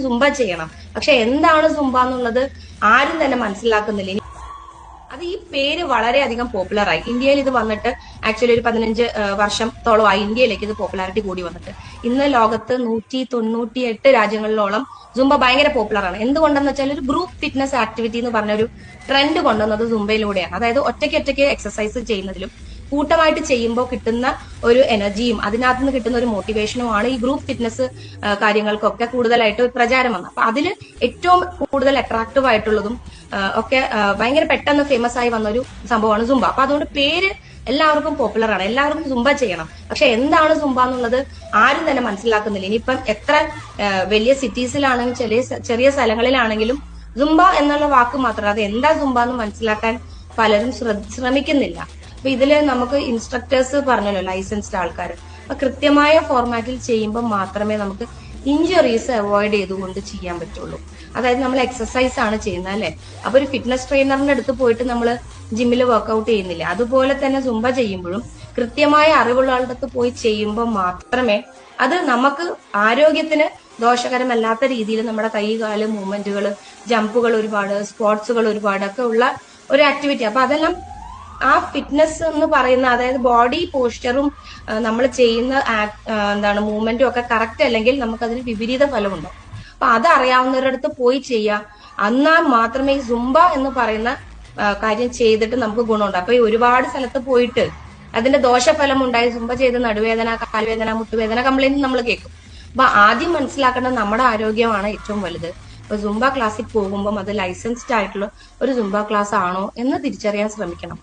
Zumba ചെയ്യണം. പക്ഷെ എന്താണ് സുംബ എന്നുള്ളത് ആരും തന്നെ മനസ്സിലാക്കുന്നില്ല. അത് ഈ പേര് വളരെയധികം പോപ്പുലറായി. ഇന്ത്യയിൽ ഇത് വന്നിട്ട് ആക്ച്വലി ഒരു 15 വർഷത്തോളമായി ഇന്ത്യയിലേക്ക് ഇത് പോപ്പുലാരിറ്റി കൂടി വന്നിട്ട്. ഇന്ന് ലോകത്ത് 198 രാജ്യങ്ങളിലോളം സുംബ ഭയങ്കര പോപ്പുലറാണ്. എന്തുകൊണ്ടെന്ന് വെച്ചാൽ ഒരു ഗ്രൂപ്പ് ഫിറ്റ്നസ് ആക്ടിവിറ്റി എന്ന് പറഞ്ഞ ഒരു ട്രെൻഡ് കൊണ്ടുവന്നത് സുംബയിലൂടെയാണ്. അതായത് ഒറ്റയ്ക്ക് എക്സസൈസ് ചെയ്യുന്നതിലും കൂട്ടമായിട്ട് ചെയ്യുമ്പോൾ കിട്ടുന്ന ഒരു എനർജിയും അതിനകത്ത് നിന്ന് കിട്ടുന്ന ഒരു മോട്ടിവേഷനുമാണ് ഈ ഗ്രൂപ്പ് ഫിറ്റ്നസ് കാര്യങ്ങൾക്കൊക്കെ കൂടുതലായിട്ട് പ്രചാരം വന്നത്. അപ്പൊ അതിൽ ഏറ്റവും കൂടുതൽ അട്രാക്റ്റീവ് ആയിട്ടുള്ളതും ഒക്കെ ഭയങ്കര പെട്ടെന്ന് ഫേമസ് ആയി വന്ന ഒരു സംഭവമാണ് സുംബ. അപ്പൊ അതുകൊണ്ട് പേര് എല്ലാവർക്കും പോപ്പുലർ ആണ്, എല്ലാവർക്കും സുംബ ചെയ്യണം. പക്ഷെ എന്താണ് സുംബ എന്നുള്ളത് ആരും തന്നെ മനസ്സിലാക്കുന്നില്ല. ഇനിയിപ്പം എത്ര വലിയ സിറ്റീസിലാണെങ്കിലും ചെറിയ സ്ഥലങ്ങളിലാണെങ്കിലും സുംബ എന്നുള്ള വാക്ക് മാത്രം, അത് എന്താ സുംബ എന്ന് മനസ്സിലാക്കാൻ പലരും ശ്രമിക്കുന്നില്ല. അപ്പൊ ഇതില് നമുക്ക് ഇൻസ്ട്രക്ടേഴ്സ് പറഞ്ഞല്ലോ, ലൈസൻസ്ഡ് ആൾക്കാർ. അപ്പൊ കൃത്യമായ ഫോർമാറ്റിൽ ചെയ്യുമ്പോൾ മാത്രമേ നമുക്ക് ഇഞ്ചുറീസ് അവോയ്ഡ് ചെയ്തുകൊണ്ട് ചെയ്യാൻ പറ്റുള്ളൂ. അതായത് നമ്മൾ എക്സസൈസ് ആണ് ചെയ്യുന്നത് അല്ലെ. അപ്പൊ ഒരു ഫിറ്റ്നസ് ട്രെയിനറിന്റെ അടുത്ത് പോയിട്ട് നമ്മൾ ജിമ്മിൽ വർക്ക്ഔട്ട് ചെയ്യുന്നില്ല, അതുപോലെ തന്നെ സുംബ ചെയ്യുമ്പോഴും കൃത്യമായ അറിവുള്ള ആളുടെ അടുത്ത് പോയി ചെയ്യുമ്പോൾ മാത്രമേ അത് നമുക്ക് ആരോഗ്യത്തിന് ദോഷകരമല്ലാത്ത രീതിയിൽ നമ്മുടെ കൈ കാല് മൂവ്മെന്റുകൾ, ജമ്പുകൾ ഒരുപാട്, സ്ക്വാട്സുകൾ ഒരുപാട് ഒക്കെ ഉള്ള ഒരു ആക്ടിവിറ്റി. അപ്പൊ അതെല്ലാം ആ ഫിറ്റ്നസ് എന്ന് പറയുന്ന, അതായത് ബോഡി പോസ്ചറും നമ്മൾ ചെയ്യുന്ന മൂവ്മെന്റും ഒക്കെ കറക്റ്റ് അല്ലെങ്കിൽ നമുക്ക് അതിന് വിപരീത ഫലമുണ്ടാവും. അപ്പൊ അത് അറിയാവുന്നവരടുത്ത് പോയി ചെയ്യാം, എന്നാൽ മാത്രമേ ഈ സുംബ എന്ന് പറയുന്ന കാര്യം ചെയ്തിട്ട് നമുക്ക് ഗുണമുണ്ട്. അപ്പൊ ഈ ഒരുപാട് സ്ഥലത്ത് പോയിട്ട് അതിന്റെ ദോഷഫലം ഉണ്ടായി സുംബ ചെയ്ത് നടുവേദന, കാൽവേദന, മുട്ടുവേദന കംപ്ലൈന്റ് നമ്മൾ കേൾക്കും. അപ്പൊ ആദ്യം മനസ്സിലാക്കേണ്ടത് നമ്മുടെ ആരോഗ്യമാണ് ഏറ്റവും വലുത്. അപ്പൊ സുംബ ക്ലാസ്സിൽ പോകുമ്പോൾ അത് ലൈസൻസ്ഡ് ആയിട്ടുള്ള ഒരു സുംബ ക്ലാസ് ആണോ എന്ന് തിരിച്ചറിയാൻ ശ്രമിക്കണം.